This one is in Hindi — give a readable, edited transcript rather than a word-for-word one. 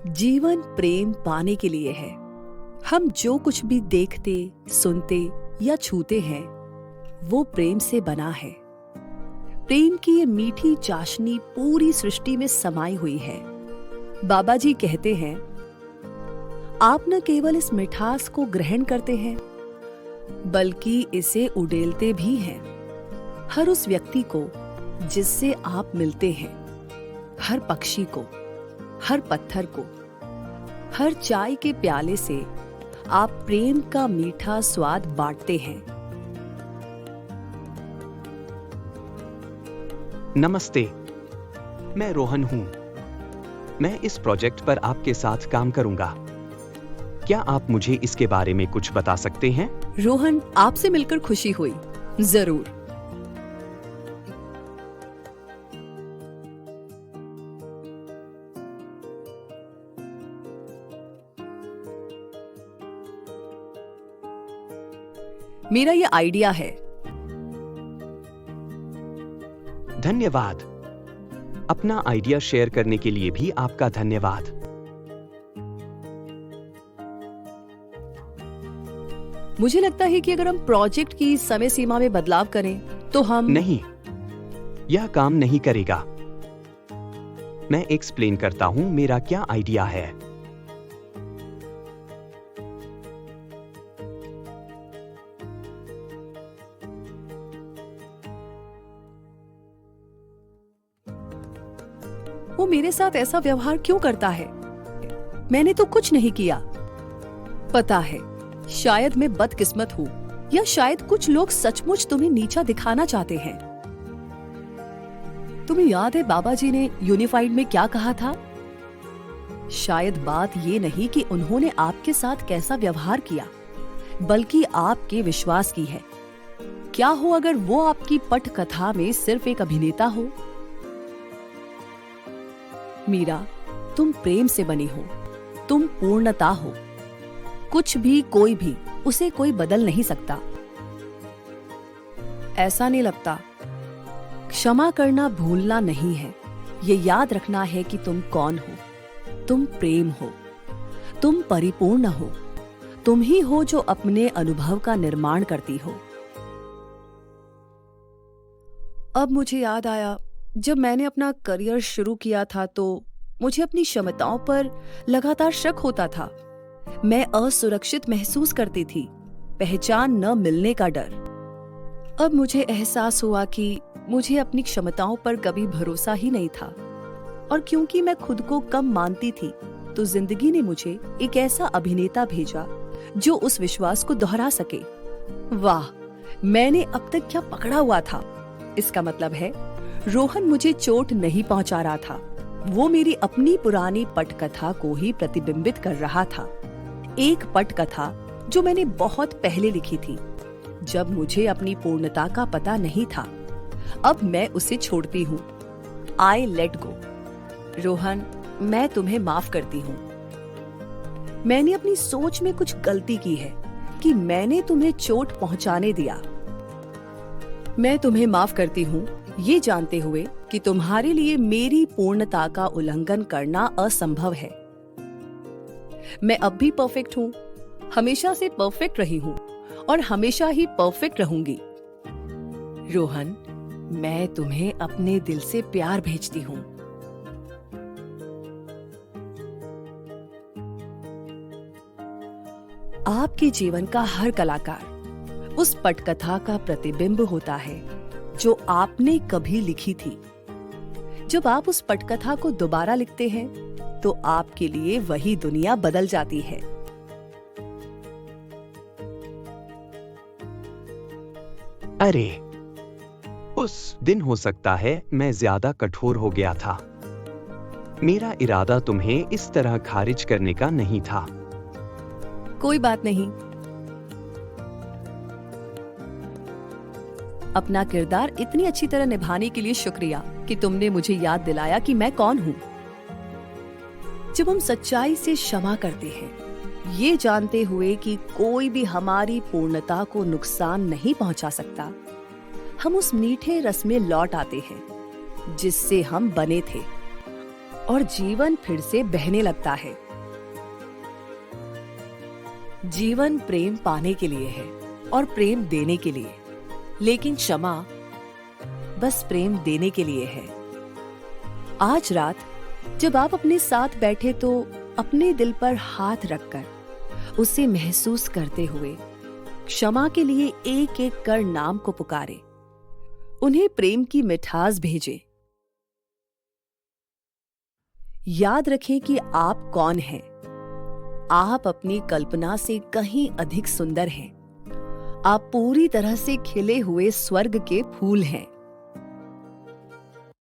जीवन प्रेम पाने के लिए है। हम जो कुछ भी देखते, सुनते या छूते हैं वो प्रेम से बना है। प्रेम की ये मीठी चाशनी पूरी सृष्टि में समाई हुई है। बाबा जी कहते हैं, आप न केवल इस मिठास को ग्रहण करते हैं बल्कि इसे उड़ेलते भी हैं। हर उस व्यक्ति को जिससे आप मिलते हैं, हर पक्षी को, हर पत्थर को, हर चाय के प्याले से आप प्रेम का मीठा स्वाद बांटते हैं। नमस्ते, मैं रोहन हूं। मैं इस प्रोजेक्ट पर आपके साथ काम करूंगा। क्या आप मुझे इसके बारे में कुछ बता सकते हैं? रोहन, आपसे मिलकर खुशी हुई। जरूर। मेरा ये आइडिया है। धन्यवाद। अपना आइडिया शेयर करने के लिए भी आपका धन्यवाद। मुझे लगता है कि अगर हम प्रोजेक्ट की समय सीमा में बदलाव करें तो हम नहीं, यह काम नहीं करेगा। मैं एक्सप्लेन करता हूं मेरा क्या आइडिया है। वो मेरे साथ ऐसा व्यवहार क्यों करता है? मैंने तो कुछ नहीं किया। पता है, शायद मैं बदकिस्मत हूँ या शायद कुछ लोग सचमुच तुम्हें नीचा दिखाना चाहते हैं। तुम्हें याद है बाबा जी ने यूनिफाइड में क्या कहा था? शायद बात ये नहीं कि उन्होंने आपके साथ कैसा व्यवहार किया, बल्कि आपके विश्वास की है। क्या हो अगर वो आपकी पटकथा में सिर्फ एक अभिनेता हो? मीरा, तुम प्रेम से बनी हो, तुम पूर्णता हो। कुछ भी, कोई भी उसे कोई बदल नहीं सकता। ऐसा नहीं लगता? क्षमा करना भूलना नहीं है, ये याद रखना है कि तुम कौन हो। तुम प्रेम हो, तुम परिपूर्ण हो, तुम ही हो जो अपने अनुभव का निर्माण करती हो। अब मुझे याद आया, जब मैंने अपना करियर शुरू किया था तो मुझे अपनी क्षमताओं पर लगातार शक होता था। मैं असुरक्षित महसूस करती थी, पहचान न मिलने का डर। अब मुझे एहसास हुआ कि मुझे अपनी क्षमताओं पर कभी भरोसा ही नहीं था, और क्योंकि मैं खुद को कम मानती थी तो जिंदगी ने मुझे एक ऐसा अभिनेता भेजा जो उस विश्वास को दोहरा सके। वाह, मैंने अब तक क्या पकड़ा हुआ था। इसका मतलब है रोहन मुझे चोट नहीं पहुंचा रहा था, वो मेरी अपनी पुरानी पटकथा को ही प्रतिबिंबित कर रहा था। एक पटकथा जो मैंने बहुत पहले लिखी थी, जब मुझे अपनी पूर्णता का पता नहीं था। अब मैं उसे छोड़ती हूँ। I let go. रोहन, मैं तुम्हें माफ करती हूँ। मैंने अपनी सोच में कुछ गलती की है कि मैंने तुम्हें चोट पहुंचाने दिया। मैं तुम्हें माफ करती हूँ, ये जानते हुए कि तुम्हारे लिए मेरी पूर्णता का उल्लंघन करना असंभव है। मैं अब भी परफेक्ट हूँ, हमेशा से परफेक्ट रही हूँ और हमेशा ही परफेक्ट रहूंगी। रोहन, मैं तुम्हें अपने दिल से प्यार भेजती हूँ। आपके जीवन का हर कलाकार उस पटकथा का प्रतिबिंब होता है जो आपने कभी लिखी थी। जब आप उस पटकथा को दोबारा लिखते हैं तो आपके लिए वही दुनिया बदल जाती है। अरे, उस दिन हो सकता है मैं ज्यादा कठोर हो गया था। मेरा इरादा तुम्हें इस तरह खारिज करने का नहीं था। कोई बात नहीं। अपना किरदार इतनी अच्छी तरह निभाने के लिए शुक्रिया कि तुमने मुझे याद दिलाया कि मैं कौन हूँ। जब हम सच्चाई से क्षमा करते हैं, ये जानते हुए कि कोई भी हमारी पूर्णता को नुकसान नहीं पहुंचा सकता, हम उस मीठे रस में लौट आते हैं जिससे हम बने थे। और जीवन फिर से बहने लगता है। जीवन प्रेम पाने के लिए है और प्रेम देने के लिए, लेकिन क्षमा बस प्रेम देने के लिए है। आज रात जब आप अपने साथ बैठे तो अपने दिल पर हाथ रखकर उसे महसूस करते हुए क्षमा के लिए एक एक कर नाम को पुकारे, उन्हें प्रेम की मिठास भेजें। याद रखें कि आप कौन हैं। आप अपनी कल्पना से कहीं अधिक सुंदर हैं। आप पूरी तरह से खिले हुए स्वर्ग के फूल हैं।